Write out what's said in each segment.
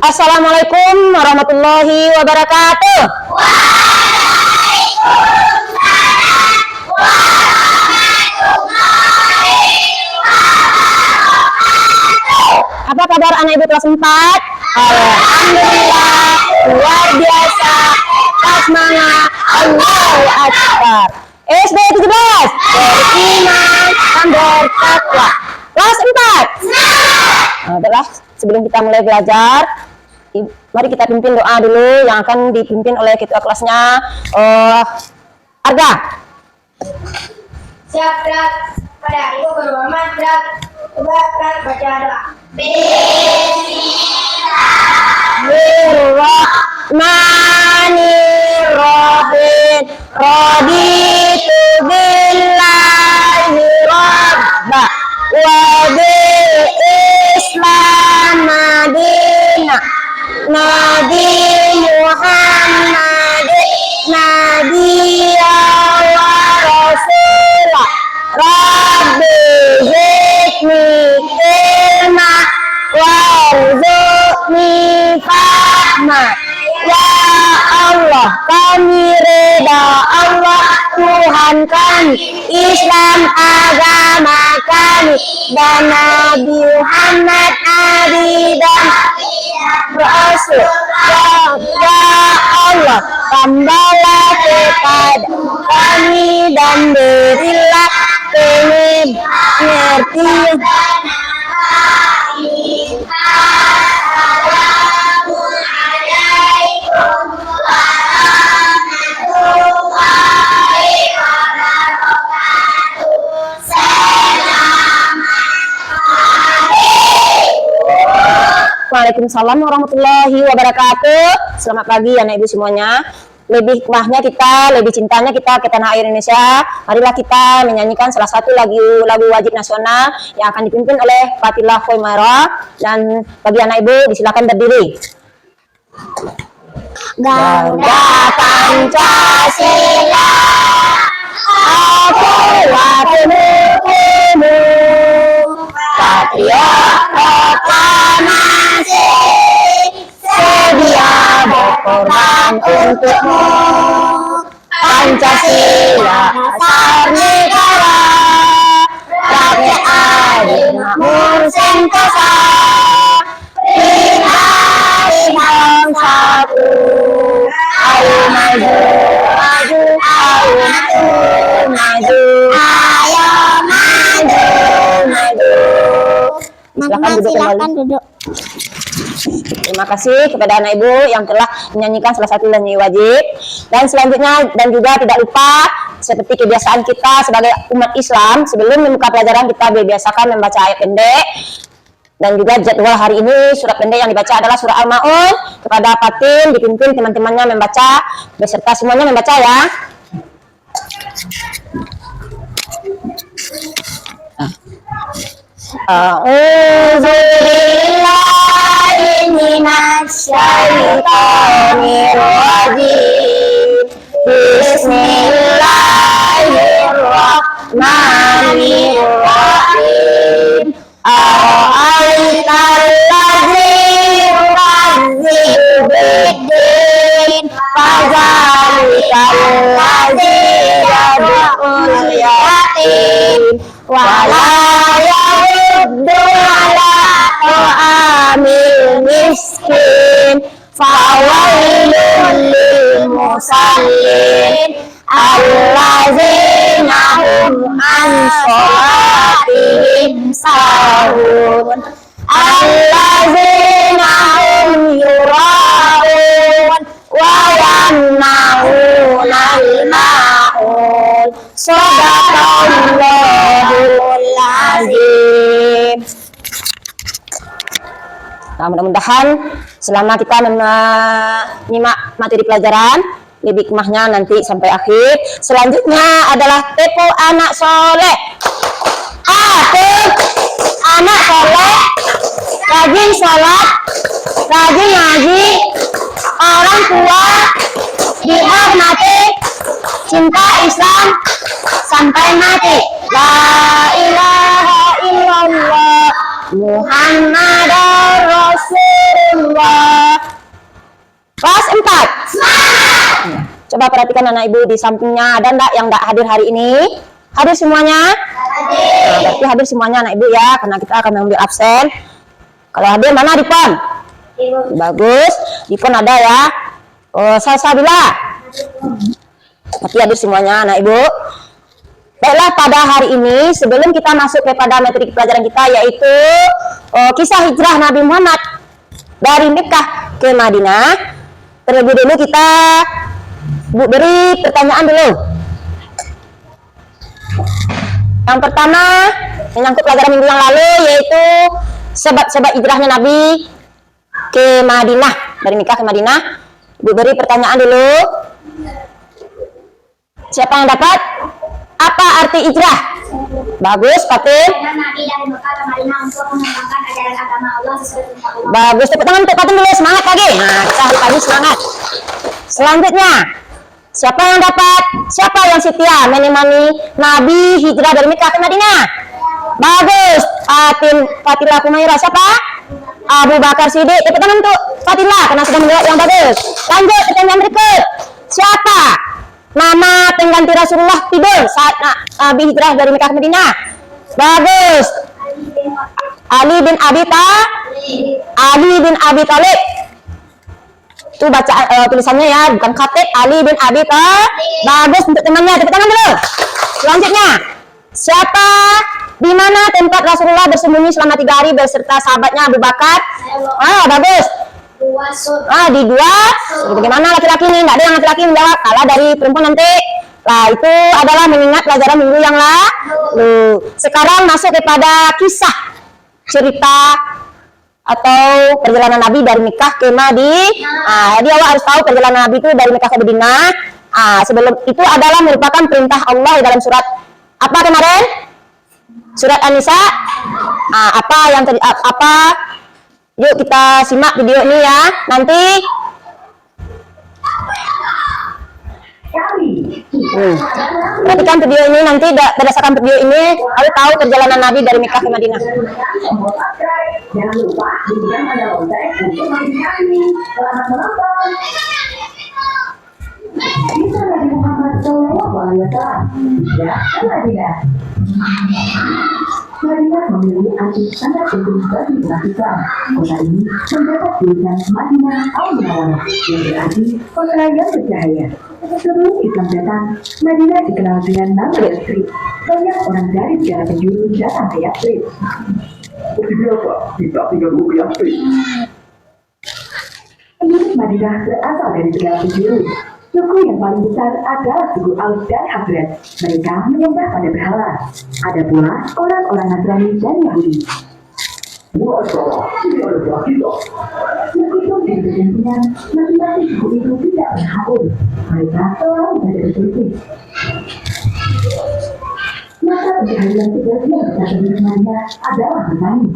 Assalamualaikum warahmatullahi wabarakatuh. Apa kabar anak ibu kelas 4? Alhamdulillah, luar biasa, semangat, Allahu Akbar. SD 17, beriman dan bertakwa. Kelas 4. Baiklah, sebelum kita mulai belajar, mari kita pimpin doa dulu yang akan dipimpin oleh ketua kelasnya, Arga. Siap, Drak. Pada ibu berhormat, Drak. Coba Drak baca doa. Bismillahirrahmanirrahim. Raditu billahi rabba wa bil islam madina nabi Muhammad nabiyya wa rasulah rabbi zidni ilma warzuqni fahma. Ya Allah, kami reda Allah Tuhan kami, Islam agama kami, dan Nabi Muhammad Nabi dan Rasul. Ya Allah, tambahlah kepada kami dan berilah pengertian. Waalaikumsalam warahmatullahi wabarakatuh. Selamat pagi anak ibu semuanya. Lebih hikmahnya kita, lebih cintanya kita ke tanah air Indonesia. Marilah kita menyanyikan salah satu lagu wajib nasional yang akan dipimpin oleh Fatilah Khoimairah. Dan bagi anak ibu disilakan berdiri. Garuda Pancasila, akulah pendukungmu, patriot proklamasi, sedia berkorban untukmu. Pancasila dasar negara, rakyat adil makmur sentosa, Bintang satu. Ayo maju, maju, ayo maju, maju, ayo maju, maju. Silakan duduk. Terima kasih kepada anak ibu yang telah menyanyikan salah satu nyanyi wajib. Dan selanjutnya dan juga tidak lupa seperti kebiasaan kita sebagai umat Islam, sebelum membuka pelajaran kita dibiasakan membaca ayat pendek. Dan juga jadwal hari ini surat pendek yang dibaca adalah surah Al-Ma'un. Kepada Fatin dipimpin teman-temannya membaca beserta semuanya membaca ya. A'udzubillahi minasyaitonirrajim. Bismillahirrahmanirrahim. A'aitalladzi yukadzibu biddin, fadzalikallazi yad'ul yatim wala yahuddu ala ta'amil miskin, fawailul lil musallin allazina hum an sholatihim sahun, allazina hum yura'un wa yamna'unal ma'un. Shadaqallahul azim. Nah, mudah-mudahan selama kita menyimak materi pelajaran, lebih hikmahnya nanti sampai akhir. Selanjutnya adalah tepo anak soleh. Aku anak soleh, rajin sholat, rajin ngaji, orang tua dihormati, cinta Islam sampai mati. La ilaha illallah Muhammadar Rasulullah. Coba perhatikan anak ibu di sampingnya, ada enggak yang enggak hadir hari ini? Hadir semuanya? Nah, berarti hadir semuanya anak ibu ya, karena kita akan mengambil absen. Kalau hadir mana Dipon? Bagus, Dipon ada ya. Oh, Salsabila. Berarti hadir semuanya anak ibu. Baiklah, pada hari ini sebelum kita masuk kepada materi pelajaran kita, yaitu kisah hijrah Nabi Muhammad dari Mekah ke Madinah, terlebih dulu kita beri pertanyaan dulu. Yang pertama menyangkut pelajaran minggu yang lalu, yaitu sebab-sebab hijrahnya Nabi ke Madinah, dari Mekah ke Madinah. Ibu beri pertanyaan dulu. Siapa yang dapat? Apa arti hijrah? Bagus, Fatin. Nabi dari Mekah ke Madinah untuk mengembangkan ajaran agama Allah sesuai perintah Allah. Bagus, tepuk tangan untuk Fatin dulu, semangat lagi. Nah, kita hari pagi semangat. Selanjutnya, siapa yang dapat? Siapa yang setia menemani Nabi hijrah dari Mekah ke Madinah? Bagus, Fatila Kumaira. Siapa? Abu Bakar Siddiq. Tepuk tangan untuk Fatila karena sudah menjawab yang bagus. Lanjut, pertanyaan berikut. Siapa nama pengganti Rasulullah tidur saat Nabi hijrah dari Mekah ke Madinah? Bagus, Ali bin Abi Thalib. Itu baca tulisannya ya, bukan khatib. Ali bin Abi Thalib. Bagus untuk temannya, tepuk tangan dulu. Selanjutnya, siapa di mana tempat Rasulullah bersembunyi selama 3 hari beserta sahabatnya Abu Bakar? Bagus. Di dua. Bagaimana laki-laki nih? Nggak ada yang laki-laki menjawab. Kalah dari perempuan nanti. Nah, itu adalah mengingat pelajaran minggu yang lalu. Sekarang masuk kepada kisah cerita atau perjalanan Nabi dari Mekah ke Madinah. Jadi awak harus tahu perjalanan Nabi itu dari Mekah ke Madinah. Sebelum itu adalah merupakan perintah Allah dalam surat apa kemarin? Surat An-Nisa. Yuk kita simak video ini ya. Nanti perhatikan video ini, nanti berdasarkan video ini harus tahu perjalanan Nabi dari Mekah ke Madinah. Jangan lupa berikan tanda lonceng untuk notifikasi kami. Selamat menonton. Kita Nabi Muhammad SAW. Ya, tidak. Madinah memiliki arti sangat penting bagi umat Islam. Kota ini mendapat julukan Madinah Al-Munawwarah, yang berarti kota yang bercahaya. Sebelum Islam datang, Madinah dikenal dengan nama Yathrib. Banyak orang dari segala penjuru datang ke Yathrib. Seperti biasa, kita tinggal dulu ke Yathrib. Penduduk Madinah berasal dari segala penjuru. Suku yang paling besar adalah suku Aus dan Khazraj. Mereka menyembah pada berhala. Ada pula orang-orang Nasrani dan Yahudi. Masalah, ini adalah kita. Meskipun di perjanjian, masing-masing suku itu tidak berhaul. Mereka selalu berada berselisih. Masa pencaharian sebagian besar penduduk Madinah adalah petani.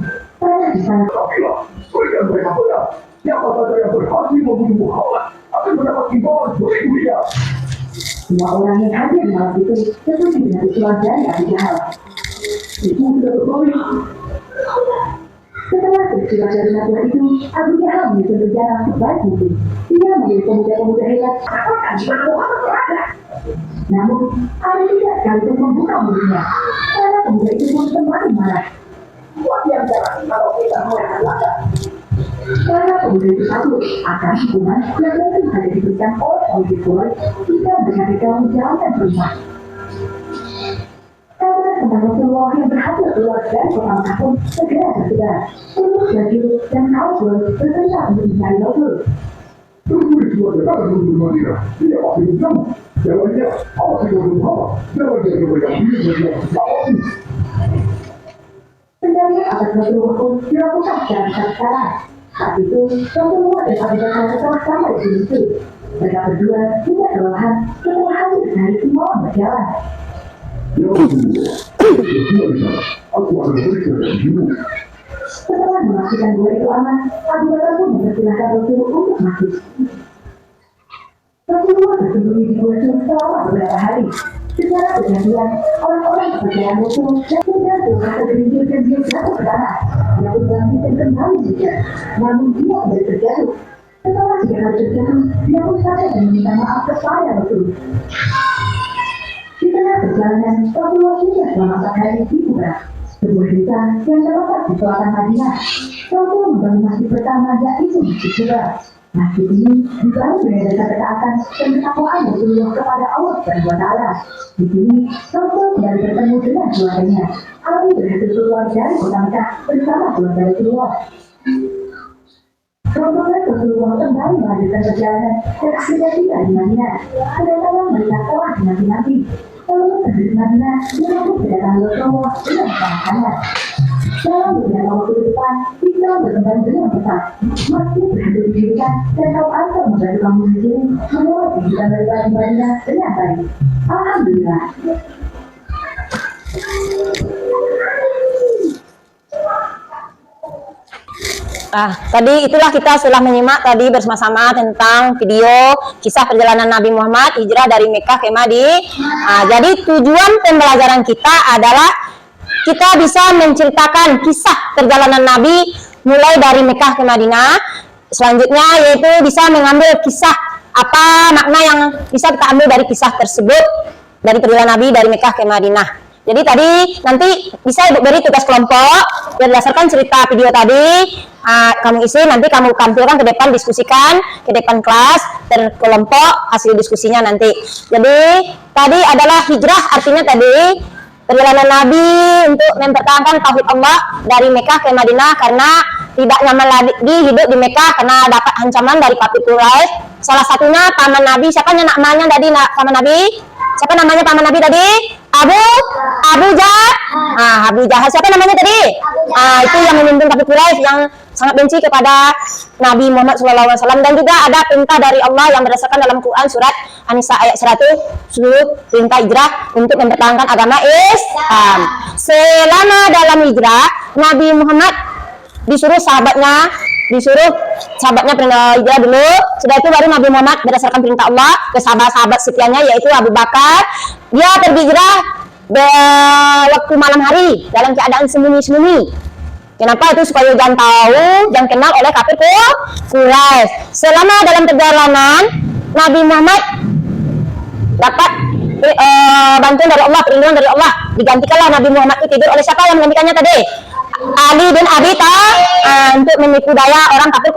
Tanah di sana Takilah, berikan mereka benar. Siapa saja yang berhasil membunuh Muhammad akan mendapat imbalan dari dunia. semua orang yang hadir di malam itu seperti dengan ritual dari Abu Jahal. Itu tidak berbalik. Setelah peristiwa dari Nabi itu, Abu Jahal menyusun rencana sebaik mungkin. Dia memilih pemuda-pemuda hebat akan jika Muhammad berada. Namun, ada tidak sekalipun membuka mulutnya. Karena pemuda itu pun semakin marah. Buat yang jangan kalau kita melakukan langkah. Karena pemuda itu tahu akan hukuman yang mungkin saja diberikan oleh Abu Jahal jika mereka tidak menjalankan perintah. Karena tentang Rasulullah yang berhasil keluar dari kota Mekah pun segera tersebar. Untuk Baju dan kaum berserta untuk mencari Rasul. Tunggu itu adalah dulu Madinah. Tidak pasti bersama. Jawabannya, apa sih dulu Muhammad? Jawabannya kepada diri dan Pencarian atas Rasulullah pun dilakukan secara besar-besaran. Saat itu, Rasulullah dan Abu Bakar telah sampai di situ. Mereka berdua tidak kelelahan setelah hampir sehari semua berjalan. Ya Rasulullah, aku akan berikan dirimu. Setelah memastikan dua itu aman, Abu Bakar pun mempersilahkan Rasul untuk masuk. Rasulullah bersembunyi di gua selama beberapa hari. Secara perjanjian, orang-orang kepercayaan Rasul yang sudah berkata gerintir dan dia jatuh ke tanah. Dia pun bangkit dan kembali juga. Namun dia kembali terjatuh. Setelah 3 hari terjatuh, dia pun sadar dan meminta maaf kepada Rasul. Di tengah perjalanan, Rasulullah sudah selama 4 hari di Kubra, sebuah desa yang terletak di selatan Madinah. Rasul membangun masjid pertama yaitu Masjid Kubra. Masjid ini dibangun dengan dasar ketaatan dan ketakwaan Rasulullah kepada Allah Subhanahu wa Ta'ala. Di sini, Rasul kembali bertemu dengan keluarganya. Ali berhasil keluar dari kota Mekah bersama keluarga Rasulullah. Rombongan Rasulullah kembali melanjutkan perjalanan dan akhirnya tiba di Madinah. Kedatangan mereka telah dinanti-nanti. Lalu penduduk Madinah menyambut kedatangan Rasulullah dengan sangat hangat. Dalam beberapa waktu ke depan, Islam berkembang dengan pesat. Masjid berhasil didirikan dan kaum Ansor membantu kaum muslimin memulai kehidupan mereka di Madinah dengan baik. Alhamdulillah. Tadi itulah kita sudah menyimak tadi bersama-sama tentang video kisah perjalanan Nabi Muhammad hijrah dari Mekah ke Madinah. Jadi tujuan pembelajaran kita adalah kita bisa menceritakan kisah perjalanan Nabi mulai dari Mekah ke Madinah. Selanjutnya yaitu bisa mengambil kisah apa makna yang bisa kita ambil dari kisah tersebut dari perjalanan Nabi dari Mekah ke Madinah. Jadi tadi nanti bisa Ibu beri tugas kelompok berdasarkan cerita video tadi, kamu isi, nanti kamu tampilkan ke depan, diskusikan ke depan kelas dan kelompok hasil diskusinya nanti. Jadi tadi adalah hijrah, artinya tadi perjalanan Nabi untuk mempertahankan tauhid Allah dari Mekah ke Madinah karena tidak nyaman lagi hidup di Mekah karena dapat ancaman dari kafir Quraisy. Salah satunya paman Nabi, siapa namanya tadi paman Nabi? Siapa namanya paman Nabi tadi? Abu Jahal. Siapa namanya tadi? Itu yang memimpin kafir Quraisy yang sangat benci kepada Nabi Muhammad SAW. Dan juga ada perintah dari Allah yang berdasarkan dalam Quran surat An-Nisa ayat 100, perintah hijrah untuk mempertahankan agama Islam. Selama dalam hijrah, Nabi Muhammad disuruh sahabatnya perintah hijrah dulu. Sudah itu baru Nabi Muhammad berdasarkan perintah Allah ke sahabat-sahabat setianya yaitu Abu Bakar. Dia berhijrah waktu malam hari dalam keadaan sembunyi-sembunyi. Kenapa itu? Supaya jangan tahu, jangan kenal oleh kafir Quraisy. Selama dalam perjalanan Nabi Muhammad dapat bantuan dari Allah, perlindungan dari Allah. Digantikanlah Nabi Muhammad itu tidur oleh siapa yang menggantikannya tadi? Ali bin Abi Thalib untuk menipu daya orang kafir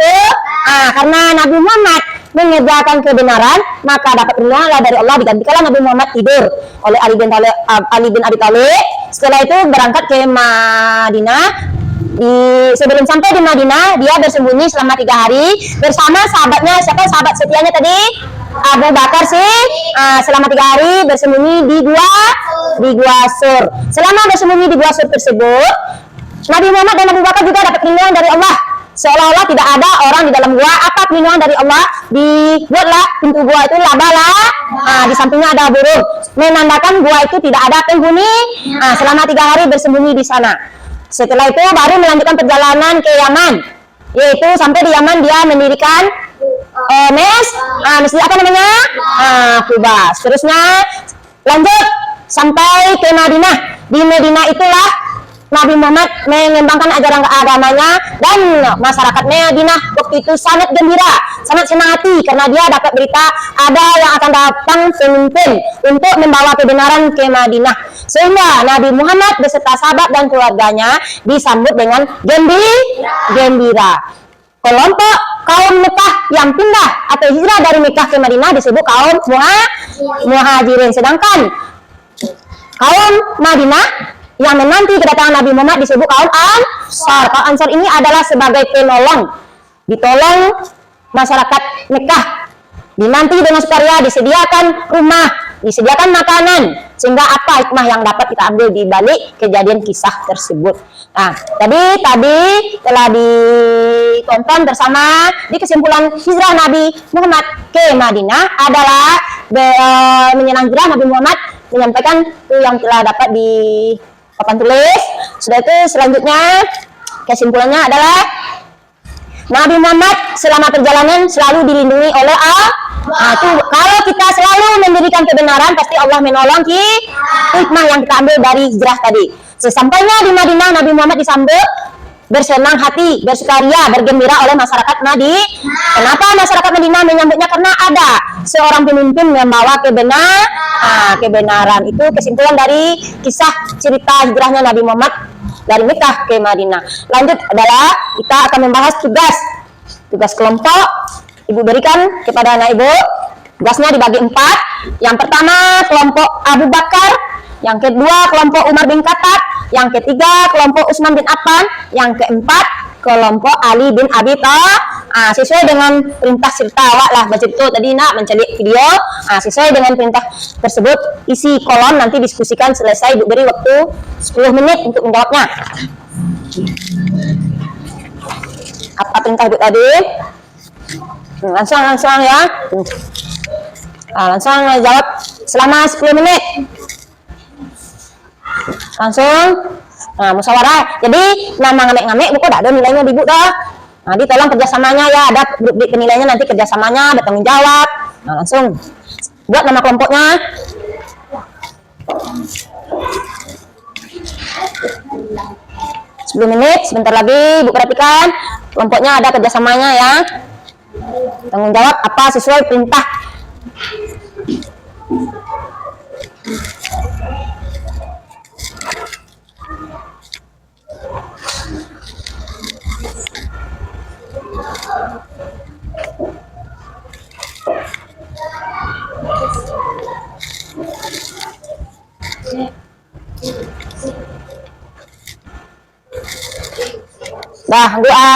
karena Nabi Muhammad mengerjakan kebenaran maka dapat perlindungan dari Allah. Digantikanlah Nabi Muhammad tidur oleh Ali bin Abi Thalib. Setelah itu berangkat ke Madinah. Sebelum sampai di Madinah dia bersembunyi selama 3 hari bersama sahabatnya. Siapa sahabat setianya tadi? Abu Bakar sih. Selama 3 hari bersembunyi di Gua Sur. Selama bersembunyi di Gua Sur tersebut, Nabi Muhammad dan Abu Bakar juga dapat perlindungan dari Allah. Seolah-olah tidak ada orang di dalam gua. Apa perlindungan dari Allah? Dibuatlah pintu gua itu laba-laba. Di sampingnya ada burung, menandakan gua itu tidak ada penghuni. Selama 3 hari bersembunyi di sana. Setelah itu baru melanjutkan perjalanan ke Yaman. Yaitu sampai di Yaman dia mendirikan masjid apa namanya? Quba. Seterusnya lanjut sampai ke Madinah. Di Madinah itulah Nabi Muhammad mengembangkan ajaran agamanya dan masyarakat Madinah waktu itu sangat gembira, sangat senang hati karena dia dapat berita ada yang akan datang pemimpin untuk membawa kebenaran ke Madinah. Sehingga Nabi Muhammad beserta sahabat dan keluarganya disambut dengan gembira. Kelompok kaum Mekah yang pindah atau hijrah dari Mekah ke Madinah disebut kaum Muhajirin. Sedangkan kaum Madinah yang menanti kedatangan Nabi Muhammad disebut kaum Ansar. Kaum Ansar ini adalah sebagai penolong, ditolong masyarakat Mekah, dinanti dengan sukaria, disediakan rumah, disediakan makanan, sehingga apa hikmah yang dapat kita ambil di balik kejadian kisah tersebut. Nah, tadi telah ditonton bersama di kesimpulan hijrah Nabi Muhammad ke Madinah adalah menyenang hijrah Nabi Muhammad menyampaikan itu yang telah dapat di papan tulis. Sudah itu selanjutnya kesimpulannya adalah Nabi Muhammad selama perjalanan selalu dilindungi oleh Allah. Kalau kita selalu mendirikan kebenaran pasti Allah menolong hikmah yang kita ambil dari hijrah tadi. Sesampainya di Madinah Nabi Muhammad disambut bersenang hati, bersukaria, bergembira oleh masyarakat Madinah. Kenapa masyarakat Madinah menyambutnya? Karena ada seorang pemimpin membawa kebenaran. Itu kesimpulan dari kisah cerita hijrahnya Nabi Muhammad dari Mekah ke Madinah. Lanjut adalah kita akan membahas tugas kelompok. Ibu berikan kepada anak ibu. Tugasnya dibagi 4. Yang pertama kelompok Abu Bakar, yang kedua kelompok Umar bin Khattab, yang ketiga kelompok Utsman bin Affan, yang keempat kelompok Ali bin Abi Thalib. Sesuai dengan perintah serta awak lah macam itu tadi nak mencari video. Sesuai dengan perintah tersebut isi kolom, nanti diskusikan selesai. Ibu beri waktu 10 menit untuk menjawabnya. Apa perintah ibu tadi? Langsung ya. Langsung jawab selama 10 menit. Langsung musyawarah. Jadi nama ngamek-ngamek buku tak ada nilainya di ibu dah. Nanti tolong kerjasamanya ya, ada grup penilainya nanti kerjasamanya, bertanggung jawab. Langsung buat nama kelompoknya. Sebelum menit, sebentar lagi ibu perhatikan kelompoknya ada kerjasamanya ya. Tanggung jawab apa sesuai perintah.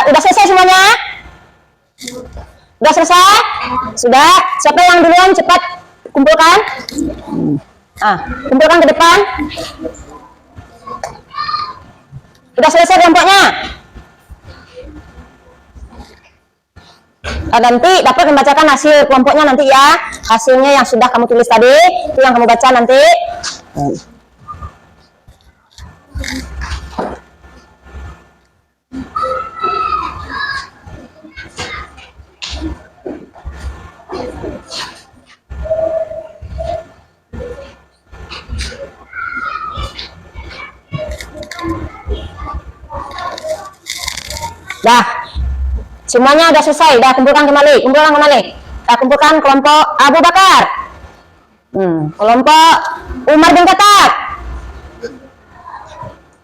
Udah selesai semuanya? Udah selesai? Sudah? Siapa yang duluan cepat kumpulkan? Kumpulkan ke depan. Udah selesai kelompoknya? Nanti dapat membacakan hasil kelompoknya nanti ya. Hasilnya yang sudah kamu tulis tadi, itu yang kamu baca nanti. Dah, semuanya udah selesai. Dah kumpulkan kembali. Kumpulkan kelompok Abu Bakar, kelompok Umar bin Khattab,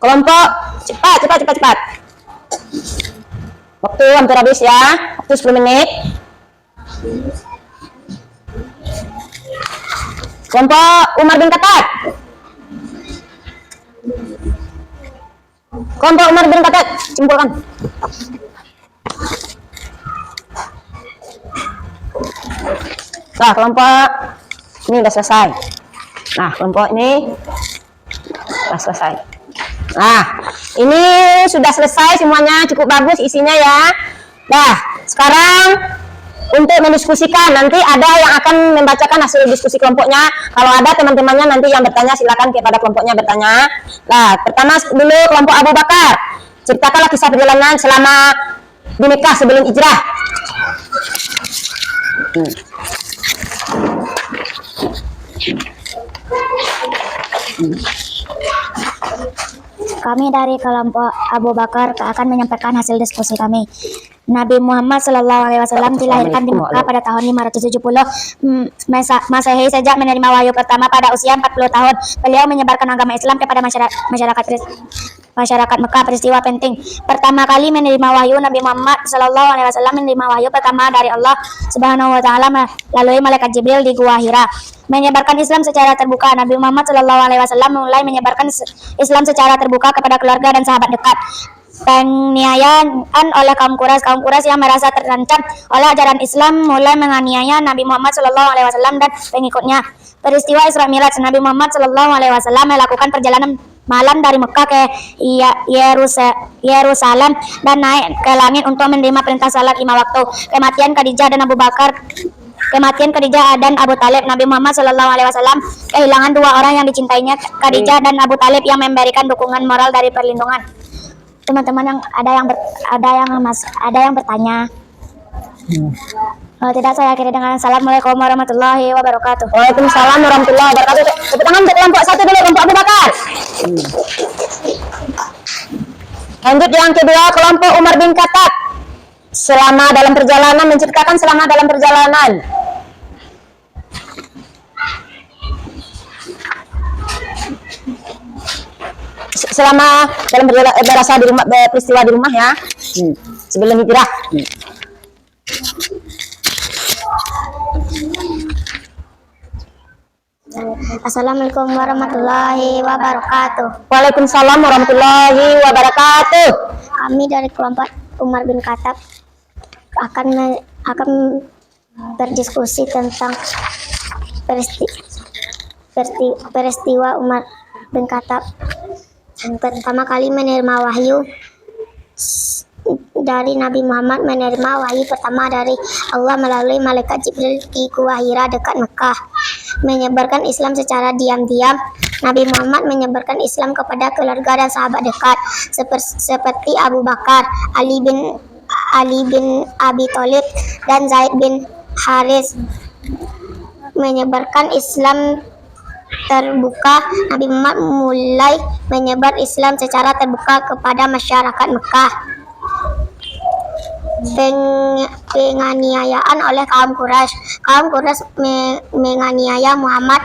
kelompok cepat. Waktu hampir habis ya. Waktu 10 menit. Kelompok Umar bin Khattab. Kelompok Umar bin Khattab, simpulkan. Nah, kelompok ini udah selesai. Nah, kelompok ini udah selesai. Nah, ini sudah selesai semuanya, cukup bagus isinya ya. Nah, sekarang untuk mendiskusikan, nanti ada yang akan membacakan hasil diskusi kelompoknya. Kalau ada teman-temannya nanti yang bertanya, silakan kepada kelompoknya bertanya. Nah, pertama dulu kelompok Abu Bakar. Ceritakanlah kisah perjalanan selama di Mekah sebelum hijrah. Kami dari kelompok Abu Bakar akan menyampaikan hasil diskusi kami. Nabi Muhammad SAW dilahirkan di Mekah pada tahun 570 Masehi. Sejak menerima wahyu pertama pada usia 40 tahun, beliau menyebarkan agama Islam kepada masyarakat Mekah. Peristiwa penting pertama kali menerima wahyu, Nabi Muhammad SAW menerima wahyu pertama dari Allah Subhanahu wa Ta'ala melalui malaikat Jibril di Gua Hira. Menyebarkan Islam secara terbuka, Nabi Muhammad SAW mulai menyebarkan Islam secara terbuka kepada keluarga dan sahabat dekat. Penganiayaan oleh kaum Quraisy yang merasa terancam oleh ajaran Islam mulai menganiaya Nabi Muhammad SAW dan pengikutnya. Peristiwa Isra Mi'raj, Nabi Muhammad SAW melakukan perjalanan malam dari Mekah ke Yerusalem dan naik ke langit untuk menerima perintah salat 5 waktu. Kematian Khadijah dan Abu Talib. Nabi Muhammad SAW kehilangan 2 orang yang dicintainya, Khadijah dan Abu Talib, yang memberikan dukungan moral dari perlindungan. Teman-teman yang ada yang bertanya. Kalau tidak, saya akhiri dengan Assalamualaikum warahmatullahi wabarakatuh. Waalaikumsalam warahmatullahi wabarakatuh. Tepuk tangan untuk kelompok 1 dulu, kelompok Abu Bakar. Lanjut yang kedua, kelompok Umar bin Khattab. Selama dalam perjalanan, menceritakan selama dalam perjalanan. Selama dalam perjalanan, berasa di rumah, peristiwa di rumah ya. Sebelum hijrah. Assalamualaikum warahmatullahi wabarakatuh. Waalaikumsalam warahmatullahi wabarakatuh. Kami dari kelompok Umar bin Khattab akan berdiskusi tentang peristiwa Umar bin Khattab pertama kali menerima wahyu dari Nabi Muhammad, menerima wahyu pertama dari Allah melalui malaikat Jibril di Gua Hira dekat Mekah, menyebarkan Islam secara diam-diam. Nabi Muhammad menyebarkan Islam kepada keluarga dan sahabat dekat seperti Abu Bakar, Ali bin Abi Thalib dan Zaid bin Haris. Menyebarkan Islam terbuka, Nabi Muhammad mulai menyebar Islam secara terbuka kepada masyarakat Mekah. Penganiayaan oleh kaum Quraisy menganiaya Muhammad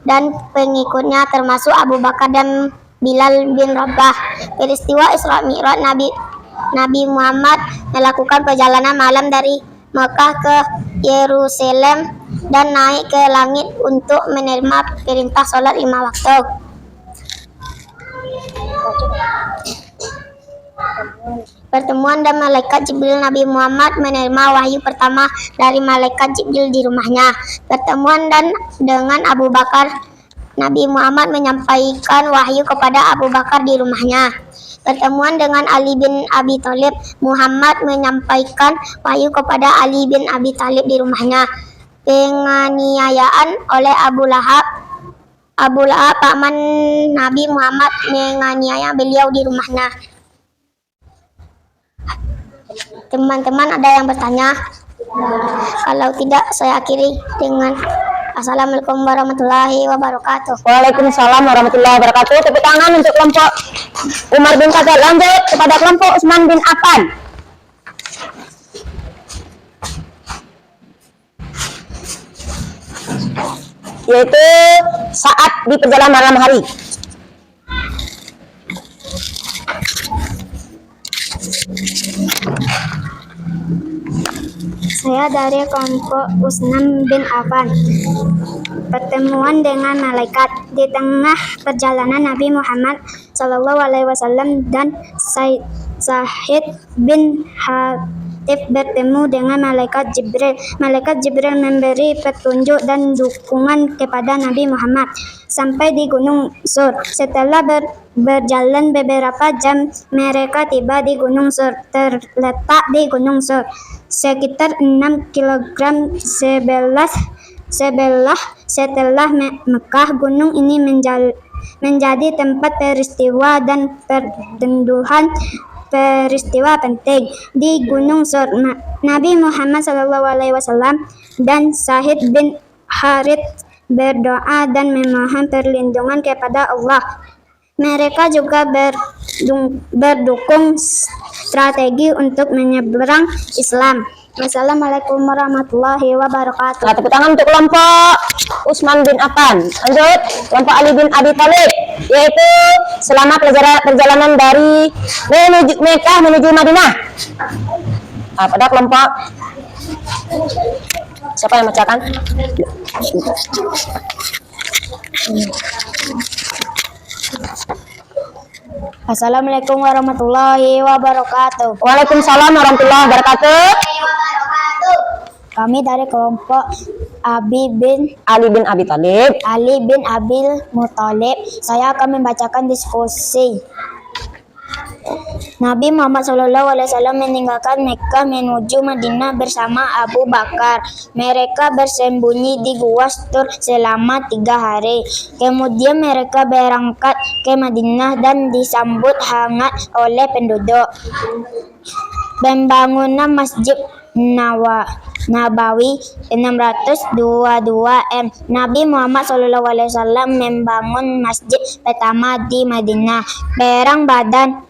dan pengikutnya termasuk Abu Bakar dan Bilal bin Rabah. Peristiwa Isra Mi'raj, Nabi Muhammad melakukan perjalanan malam dari Mekah ke Yerusalem dan naik ke langit untuk menerima perintah sholat 5 waktu. Pertemuan dan malaikat Jibril. Nabi Muhammad menerima wahyu pertama dari malaikat Jibril di rumahnya. Pertemuan dengan Abu Bakar. Nabi Muhammad menyampaikan wahyu kepada Abu Bakar di rumahnya. Pertemuan dengan Ali bin Abi Thalib. Muhammad menyampaikan wahyu kepada Ali bin Abi Thalib di rumahnya. Penganiayaan oleh Abu Lahab, paman Nabi Muhammad, menganiaya beliau di rumahnya. Teman-teman ada yang bertanya? Kalau tidak, saya akhiri dengan Assalamualaikum warahmatullahi wabarakatuh. Waalaikumsalam warahmatullahi wabarakatuh. Tepuk tangan untuk kelompok Umar bin Khattab. Lanjut kepada kelompok Utsman bin Affan. Yaitu saat di perjalanan malam hari. Saya dari kelompok Utsman bin Affan. Pertemuan dengan malaikat. Di tengah perjalanan Nabi Muhammad SAW dan Sa'id bin Hatib bertemu dengan malaikat Jibril. Malaikat Jibril memberi petunjuk dan dukungan kepada Nabi Muhammad sampai di Gunung Sur. Setelah berjalan beberapa jam, mereka tiba di Gunung Sur. Terletak di Gunung Sur sekitar 6 km setelah Mekah. Gunung ini menjadi tempat peristiwa dan pertenduhan peristiwa penting. Di Gunung Sur, Nabi Muhammad SAW dan Sa'id bin Harits berdoa dan memohon perlindungan kepada Allah. Mereka juga berdukung strategi untuk menyeberang Islam. Wassalamualaikum warahmatullahi wabarakatuh. Nah, tepuk tangan untuk kelompok Utsman bin Affan. Lanjut, kelompok Ali bin Abi Thalib, yaitu selama perjalanan dari Mekah menuju Madinah. Nah, pada kelompok siapa yang membacakan? Assalamualaikum warahmatullahi wabarakatuh. Waalaikumsalam warahmatullahi wabarakatuh. Kami dari kelompok Ali bin Abil Muthalib. Saya akan membacakan diskusi. Nabi Muhammad SAW meninggalkan Mekah menuju Madinah bersama Abu Bakar. Mereka bersembunyi di Gua Tur selama 3 hari. Kemudian mereka berangkat ke Madinah dan disambut hangat oleh penduduk. Pembangunan Masjid Nabawi 622 m. Nabi Muhammad SAW membangun masjid pertama di Madinah. Perang Badar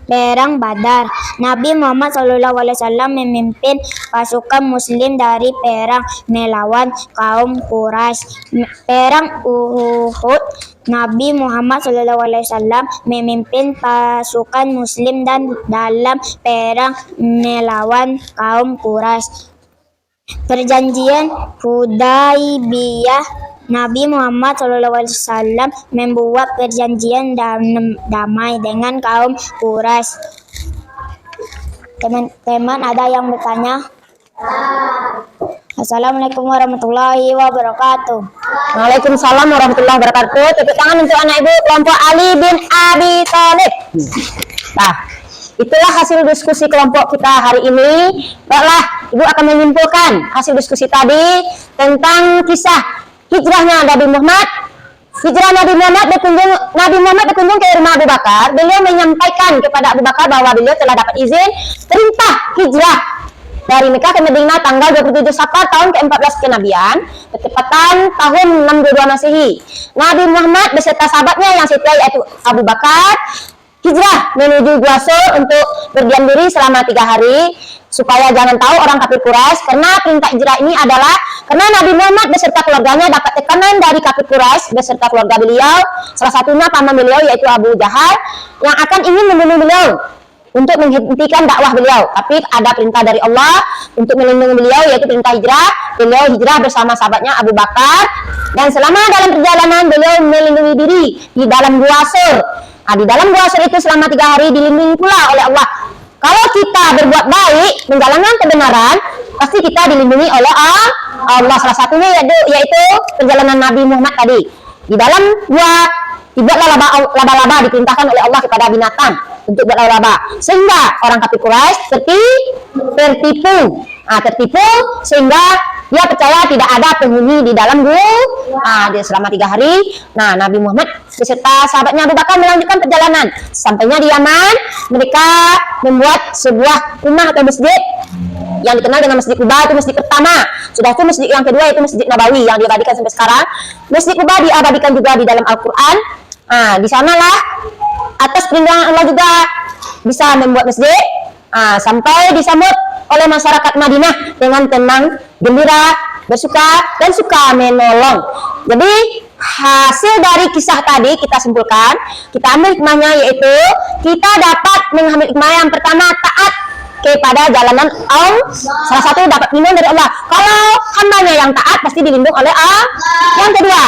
Perang Badar. Nabi Muhammad SAW memimpin pasukan Muslim dari perang melawan kaum Quraisy. Perang Uhud. Nabi Muhammad SAW memimpin pasukan Muslim dan dalam perang melawan kaum Quraisy. Perjanjian Hudaybiyah. Nabi Muhammad SAW membuat perjanjian damai dengan kaum Quraisy. Teman-teman, ada yang bertanya? Assalamualaikum warahmatullahi wabarakatuh. Waalaikumsalam warahmatullahi wabarakatuh. Tepuk tangan untuk anak ibu kelompok Ali bin Abi Thalib. Nah, itulah hasil diskusi kelompok kita hari ini. Baiklah, ibu akan menyimpulkan hasil diskusi tadi tentang kisah hijrahnya Nabi Muhammad. Hijrah Nabi Muhammad berkunjung ke rumah Abu Bakar. Beliau menyampaikan kepada Abu Bakar bahwa beliau telah dapat izin perintah hijrah dari Mekah ke Madinah tanggal 27 Safar tahun ke-14 kenabian, bertepatan tahun 622 Masehi. Nabi Muhammad beserta sahabatnya yang setia yaitu Abu Bakar hijrah menuju Gua Sur untuk berdiam diri selama 3 hari supaya jangan tahu orang kafir Quraisy. Karena perintah hijrah ini adalah karena Nabi Muhammad beserta keluarganya dapat tekanan dari kafir Quraisy beserta keluarga beliau, salah satunya paman beliau yaitu Abu Jahal yang akan ingin membunuh beliau untuk menghentikan dakwah beliau. Tapi ada perintah dari Allah untuk melindungi beliau yaitu perintah hijrah. Beliau hijrah bersama sahabatnya Abu Bakar dan selama dalam perjalanan beliau melindungi diri di dalam Gua Sur. Di dalam Gua Sur itu selama 3 hari dilindungi pula oleh Allah. Kalau kita berbuat baik, menjalankan kebenaran, pasti kita dilindungi oleh Allah. Salah satunya yaitu perjalanan Nabi Muhammad tadi. Di dalam gua dibuatlah laba-laba, diperintahkan oleh Allah kepada binatang untuk buat laba-laba. Sehingga orang kafir Quraisy tertipu sehingga dia percaya tidak ada penghuni di dalam gua. Dia selama 3 hari. Nah, Nabi Muhammad beserta sahabatnya Abu Bakar melanjutkan perjalanan. Sampainya di Yaman, mereka membuat sebuah rumah atau masjid yang dikenal dengan Masjid Quba. Itu masjid pertama. Sudah itu masjid yang kedua yaitu Masjid Nabawi yang diabadikan sampai sekarang. Masjid Quba diabadikan juga di dalam Al-Quran. Di sanalah atas perlindungan Allah juga bisa membuat masjid sampai disambut oleh masyarakat Madinah dengan tenang, gembira, bersuka dan suka menolong. Jadi hasil dari kisah tadi kita simpulkan, kita ambil hikmahnya yaitu kita dapat mengambil hikmah yang pertama, taat kepada jalanan Allah. Salah satu dapat lindung dari Allah. Kalau hambanya yang taat pasti dilindung oleh Allah. Yang kedua,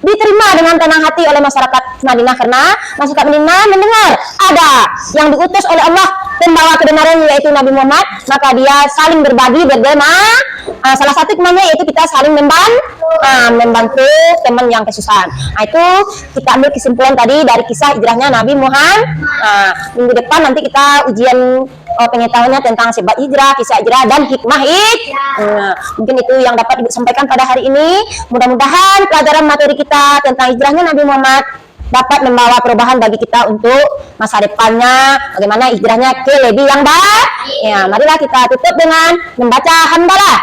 diterima dengan tenang hati oleh masyarakat Madinah karena masyarakat Madinah mendengar ada yang diutus oleh Allah pembawa kebenaran yaitu Nabi Muhammad, maka dia saling berbagi berderma. Salah satu hikmahnya yaitu kita saling membantu teman yang kesusahan. Itu kita ambil kesimpulan tadi dari kisah hijrahnya Nabi Muhammad. Minggu depan nanti kita ujian pengetahuannya tentang sebab hijrah, kisah hijrah dan hikmah mungkin itu yang dapat Ibu sampaikan pada hari ini. Mudah-mudahan pelajaran materi kita tentang hijrahnya Nabi Muhammad dapat membawa perubahan bagi kita untuk masa depannya, bagaimana hijrahnya ke lebih yang baik. Marilah kita tutup dengan membaca hamdalah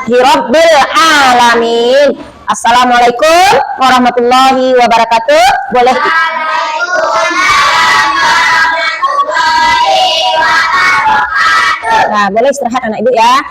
Rabbil alamin. Assalamualaikum warahmatullahi wabarakatuh. Boleh boleh istirahat anak ibu ya.